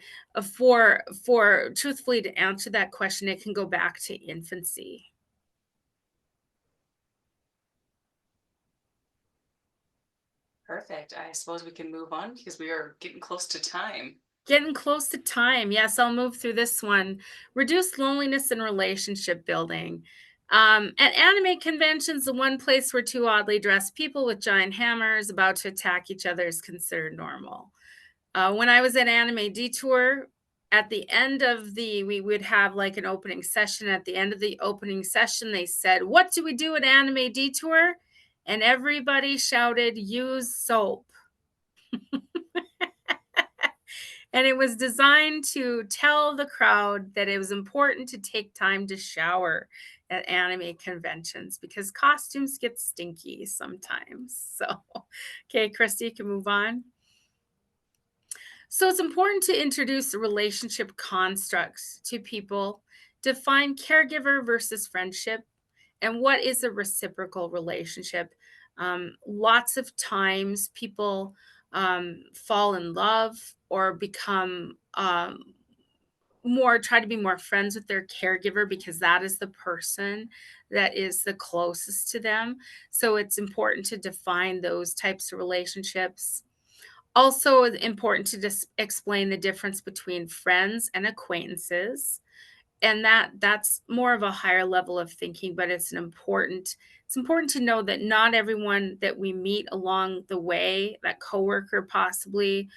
for truthfully to answer that question, it can go back to infancy. Perfect. I suppose we can move on because we are getting close to time. Getting close to time. Yes, I'll move through this one. Reduce loneliness and relationship building. At anime conventions, the one place where two oddly dressed people with giant hammers about to attack each other is considered normal. When I was at Anime Detour, at the end of we would have like an opening session. At the end of the opening session, they said, "What do we do at Anime Detour?" And everybody shouted, "Use soap." And it was designed to tell the crowd that it was important to take time to shower at anime conventions because costumes get stinky sometimes. So, okay, Christy, you can move on. So, it's important to introduce relationship constructs to people, define caregiver versus friendship, and what is a reciprocal relationship. Lots of times people fall in love or become more try to be more friends with their caregiver because that is the person that is the closest to them. So it's important to define those types of relationships. Also, it's important to just explain the difference between friends and acquaintances, and that's more of a higher level of thinking, but it's important to know that not everyone that we meet along the way, that coworker possibly,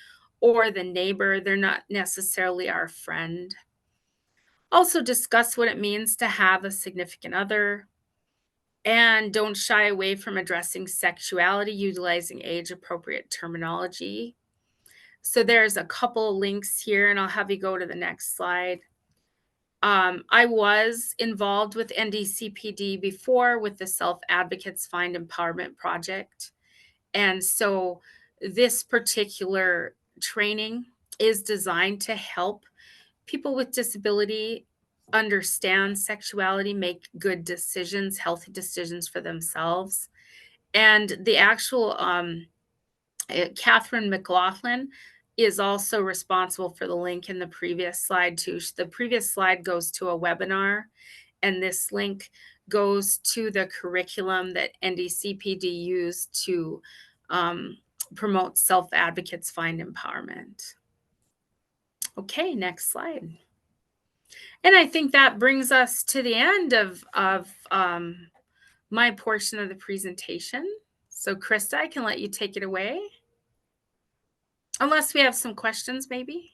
or the neighbor, they're not necessarily our friend. Also discuss what it means to have a significant other, and don't shy away from addressing sexuality utilizing age appropriate terminology. So there's a couple of links here, and I'll have you go to the next slide. I was involved with NDCPD before with the Self Advocates Find Empowerment Project. And so this particular training is designed to help people with disability understand sexuality, make good decisions, healthy decisions for themselves. And the actual Catherine McLaughlin is also responsible for the link in the previous slide too. The previous slide goes to a webinar, and this link goes to the curriculum that NDCPD used to promote Self Advocates Find Empowerment. Okay, next slide. And I think that brings us to the end of my portion of the presentation. So, Krista, I can let you take it away. Unless we have some questions, maybe.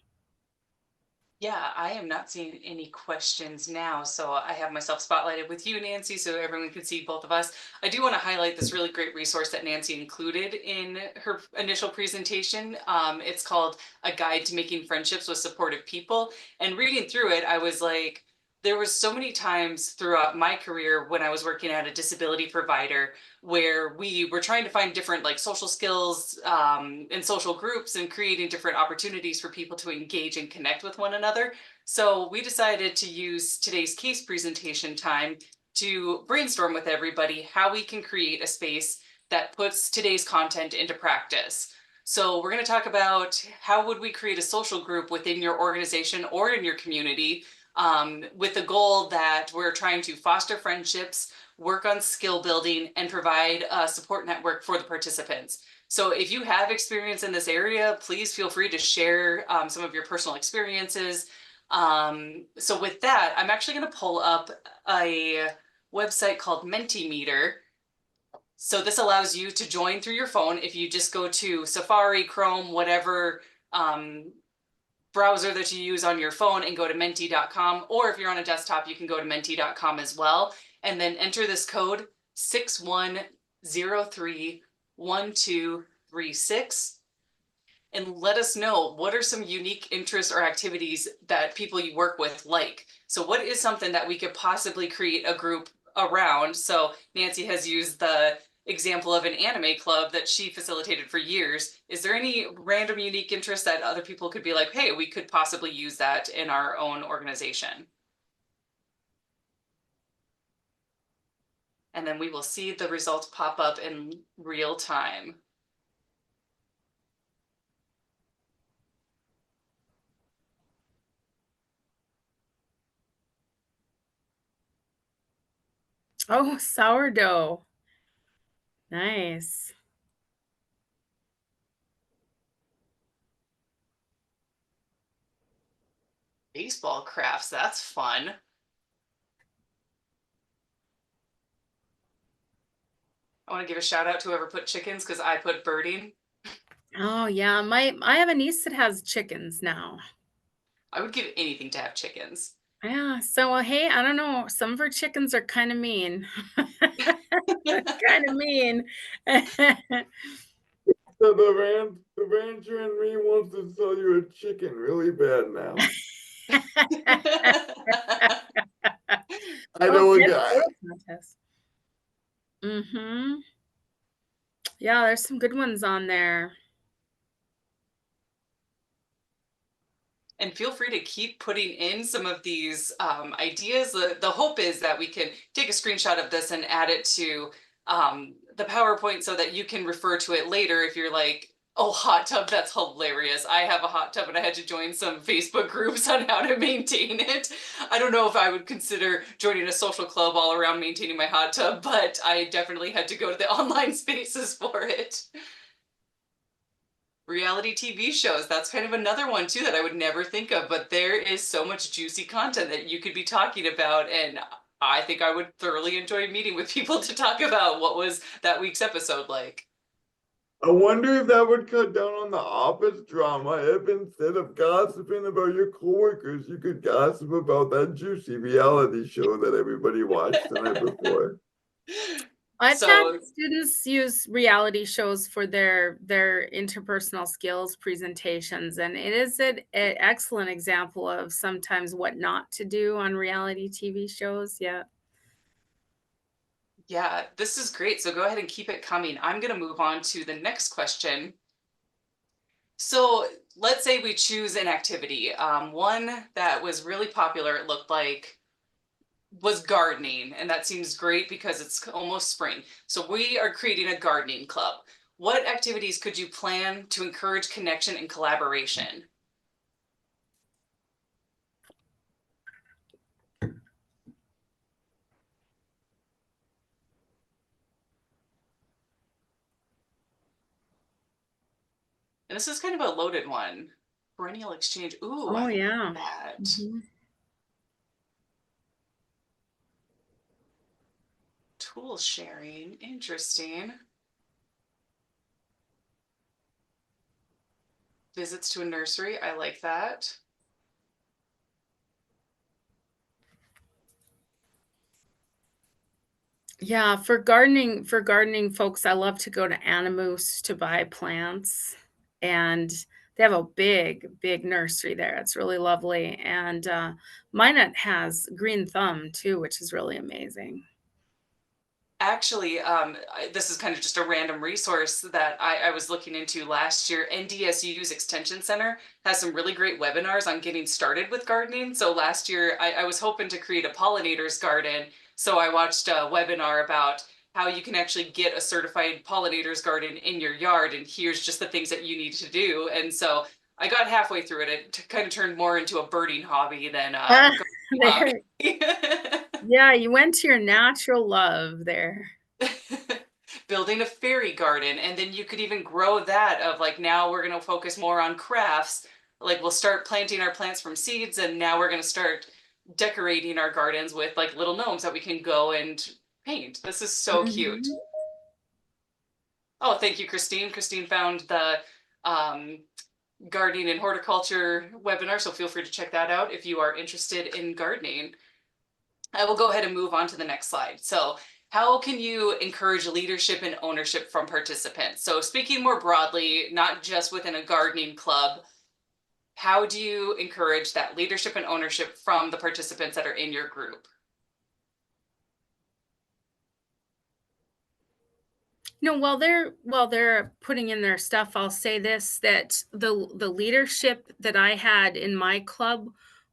Yeah, I am not seeing any questions now, so I have myself spotlighted with you, Nancy, so everyone can see both of us. I do want to highlight this really great resource that Nancy included in her initial presentation. It's called A Guide to Making Friendships with Supportive People. And reading through it, I was like, there was so many times throughout my career when I was working at a disability provider where we were trying to find different like social skills and social groups and creating different opportunities for people to engage and connect with one another. So we decided to use today's case presentation time to brainstorm with everybody how we can create a space that puts today's content into practice. So we're going to talk about how would we create a social group within your organization or in your community, with the goal that we're trying to foster friendships, work on skill building, and provide a support network for the participants. So if you have experience in this area, please feel free to share some of your personal experiences. So with that, I'm actually going to pull up a website called Mentimeter. So this allows you to join through your phone. If you just go to Safari, Chrome, whatever um, browser that you use on your phone and go to menti.com, or if you're on a desktop, you can go to menti.com as well, and then enter this code 61031236 and let us know what are some unique interests or activities that people you work with like. So what is something that we could possibly create a group around? So Nancy has used the example of an anime club that she facilitated for years. Is there any random unique interest that other people could be like, hey, we could possibly use that in our own organization? And then we will see the results pop up in real time. Oh, sourdough. Nice. Baseball crafts, that's fun. I want to give a shout out to whoever put chickens because I put birding. Oh, yeah. I have a niece that has chickens now. I would give anything to have chickens. Yeah. So, hey, I don't know. Some of her chickens are kind of mean. Kind of mean. So the rancher in me wants to sell you a chicken really bad now. I Oh, know a pet guy. photo contest. Mhm. Yeah, there's some good ones on there. And feel free to keep putting in some of these ideas. The hope is that we can take a screenshot of this and add it to the PowerPoint so that you can refer to it later if you're like, oh, hot tub, that's hilarious. I have a hot tub and I had to join some Facebook groups on how to maintain it. I don't know if I would consider joining a social club all around maintaining my hot tub, but I definitely had to go to the online spaces for it. Reality TV shows, that's kind of another one too that I would never think of, but there is so much juicy content that you could be talking about, and I think I would thoroughly enjoy meeting with people to talk about what was that week's episode like. I wonder if that would cut down on the office drama if instead of gossiping about your coworkers, you could gossip about that juicy reality show that everybody watched the night before. I've had So students use reality shows for their interpersonal skills presentations, and it is an excellent example of sometimes what not to do on reality TV shows. Yeah. yeah, this is great. So go ahead and keep it coming. I'm going to move on to the next question. So let's say we choose an activity. One that was really popular, it looked like, was gardening, and that seems great because it's almost spring. So we are creating a gardening club. What activities could you plan to encourage connection and collaboration? And this is kind of a loaded one. Perennial exchange. Ooh, I Oh, like yeah. that. Mhm. Tool sharing. Interesting. Visits to a nursery. I like that. Yeah, for gardening folks, I love to go to Animus to buy plants, and they have a big nursery there. It's really lovely, and, Minot has Green Thumb too, which is really amazing. Actually, this is kind of just a random resource that I was looking into last year. NDSU's Extension Center has some really great webinars on getting started with gardening. So last year, I was hoping to create a pollinators garden. So I watched a webinar about how you can actually get a certified pollinators garden in your yard. And here's just the things that you need to do. And so I got halfway through it. It kind of turned more into a birding hobby than a Ah, gardening there. hobby. Yeah, you went to your natural love there. Building a fairy garden, and then you could even grow that of like, now we're going to focus more on crafts. Like we'll start planting our plants from seeds, and now we're going to start decorating our gardens with like little gnomes that we can go and paint. This is so cute. Mhm. Oh, thank you, Christine. Christine found the um, gardening and horticulture webinar, so feel free to check that out if you are interested in gardening. I will go ahead and move on to the next slide. So how can you encourage leadership and ownership from participants? So speaking more broadly, not just within a gardening club, how do you encourage that leadership and ownership from the participants that are in your group? No, while they're putting in their stuff, I'll say this, that the leadership that I had in my club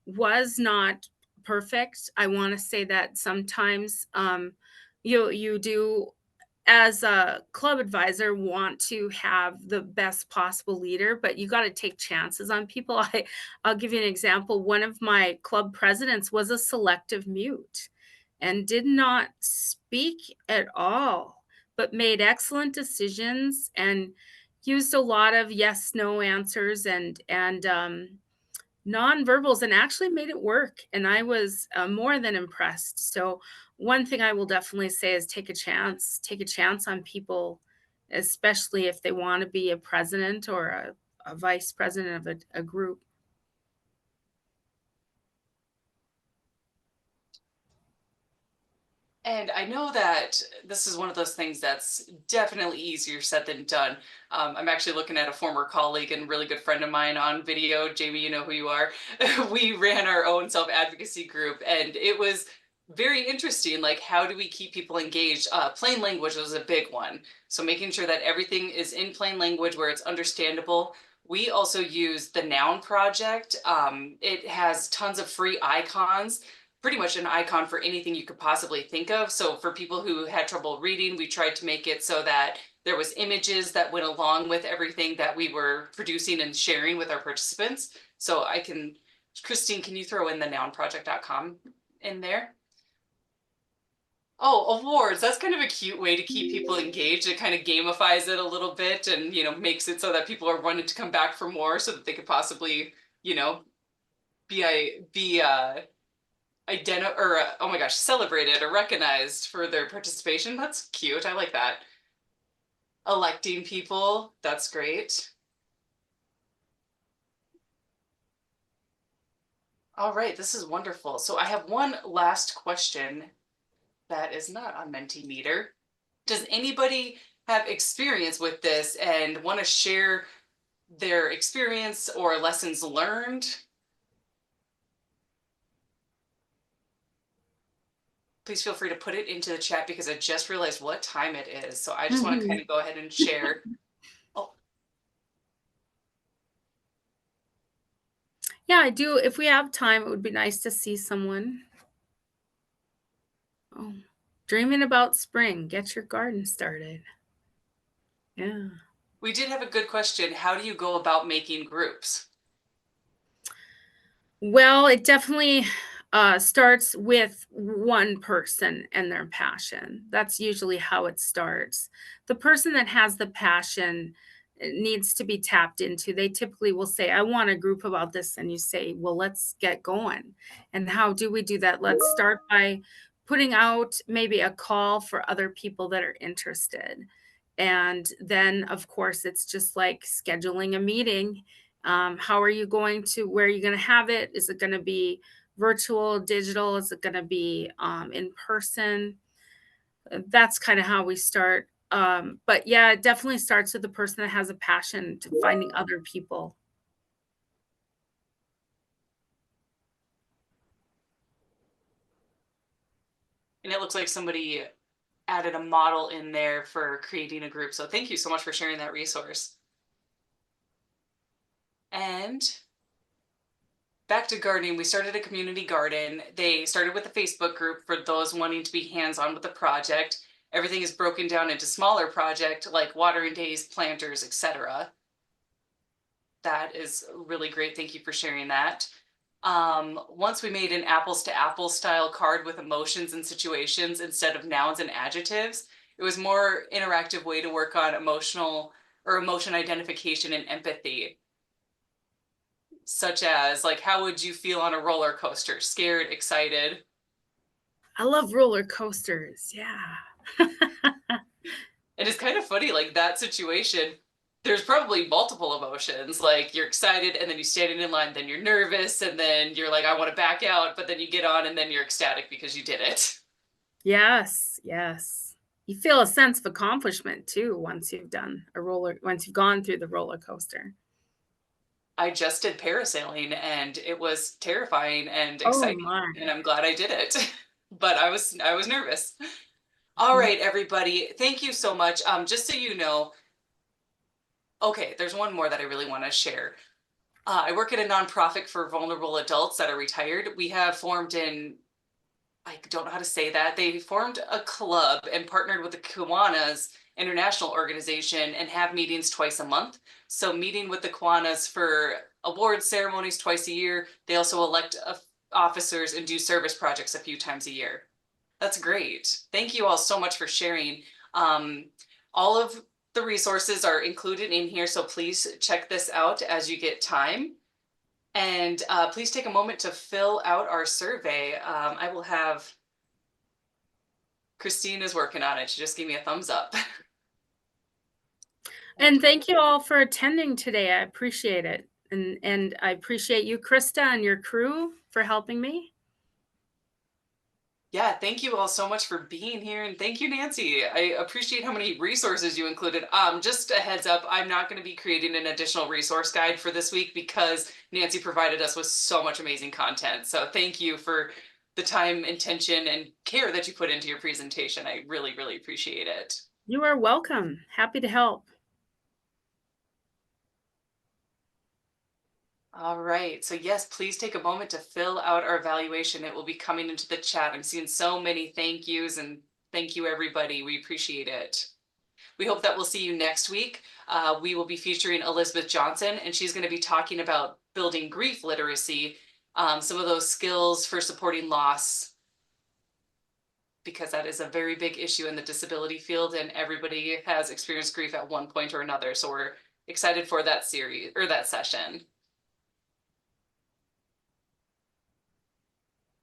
was not perfect. I want to say that sometimes you do, as a club advisor, want to have the best possible leader, but you got to take chances on people. I'll give you an example. One of my club presidents was a selective mute and did not speak at all, but made excellent decisions and used a lot of yes no answers and nonverbals, and actually made it work, and I was more than impressed. So one thing I will definitely say is take a chance on people, especially if they want to be a president or a vice president of a group. And I know that this is one of those things that's definitely easier said than done. I'm actually looking at a former colleague and really good friend of mine on video. Jamie, you know who you are. We ran our own self-advocacy group, and it was very interesting. Like, how do we keep people engaged? Plain language was a big one. So making sure that everything is in plain language where it's understandable. We also use the Noun Project. It has tons of free icons, pretty much an icon for anything you could possibly think of. So for people who had trouble reading, we tried to make it so that there was images that went along with everything that we were producing and sharing with our participants. So I can, Christine, can you throw in the nounproject.com in there? Oh, awards. That's kind of a cute way to keep people engaged. It kind of gamifies it a little bit and, makes it so that people are wanting to come back for more so that they could possibly, you know, be oh my gosh, celebrated or recognized for their participation. That's cute. I like that. Electing people. That's great. All right, this is wonderful. So I have one last question that is not on Mentimeter. Does anybody have experience with this and want to share their experience or lessons learned? Please feel free to put it into the chat because I just realized what time it is. So I just want to kind Mhm. of go ahead and share. Oh, Yeah, I do. If we have time, it would be nice to see someone. Oh, dreaming about spring. Get your garden started. Yeah. we did have a good question. How do you go about making groups? Well, it definitely starts with one person and their passion. That's usually how it starts. The person that has the passion needs to be tapped into. They typically will say, I want a group about this. And you say, well, let's get going. And how do we do that? Let's start by putting out maybe a call for other people that are interested. And then, of course, it's just like scheduling a meeting. How are you going to, where are you going to have it? Is it going to be virtual, digital? Is it going to be in person? that's kind of how we start. But yeah, it definitely starts with the person that has a passion to finding other people. And it looks like somebody added a model in there for creating a group. So thank you so much for sharing that resource. And back to gardening, we started a community garden. They started with a Facebook group for those wanting to be hands-on with the project. Everything is broken down into smaller projects like watering days, planters, etc. That is really great. Thank you for sharing that. Once we made an apples to apples style card with emotions and situations instead of nouns and adjectives, it was more interactive way to work on emotion identification and empathy, such as like, how would you feel on a roller coaster? Scared, excited. I love roller coasters. Yeah. And it's kind of funny, like that situation, there's probably multiple emotions. Like you're excited and then you stand in line, then you're nervous, and then you're like, I want to back out, but then you get on and then you're ecstatic because you did it. Yes, yes. You feel a sense of accomplishment too once you've gone through the roller coaster. I just did parasailing and it was terrifying and Oh exciting, my. and I'm glad I did it. But I was nervous. All right, everybody, thank you so much. Just so you know, okay, there's one more that I really want to share. I work at a nonprofit for vulnerable adults that are retired. We have formed I don't know how to say that. They formed a club and partnered with the Kiwanis International Organization and have meetings twice a month. So meeting with the Kiwanis for award ceremonies twice a year. They also elect officers and do service projects a few times a year. That's great. Thank you all so much for sharing. All of the resources are included in here, so please check this out as you get time. And please take a moment to fill out our survey. I will have, Christine is working on it. She just gave me a thumbs up. And thank you all for attending today. I appreciate it. And I appreciate you, Krista, and your crew for helping me. Yeah, thank you all so much for being here. And thank you, Nancy. I appreciate how many resources you included. Just a heads up, I'm not going to be creating an additional resource guide for this week because Nancy provided us with so much amazing content. So thank you for the time, intention, and care that you put into your presentation. I really, really appreciate it. You are welcome. Happy to help. All right. So yes, please take a moment to fill out our evaluation. It will be coming into the chat. I'm seeing so many thank yous, and thank you, everybody. We appreciate it. We hope that we'll see you next week. We will be featuring Elizabeth Johnson, and she's going to be talking about building grief literacy, some of those skills for supporting loss, because that is a very big issue in the disability field, and everybody has experienced grief at one point or another. So we're excited for that series or that session.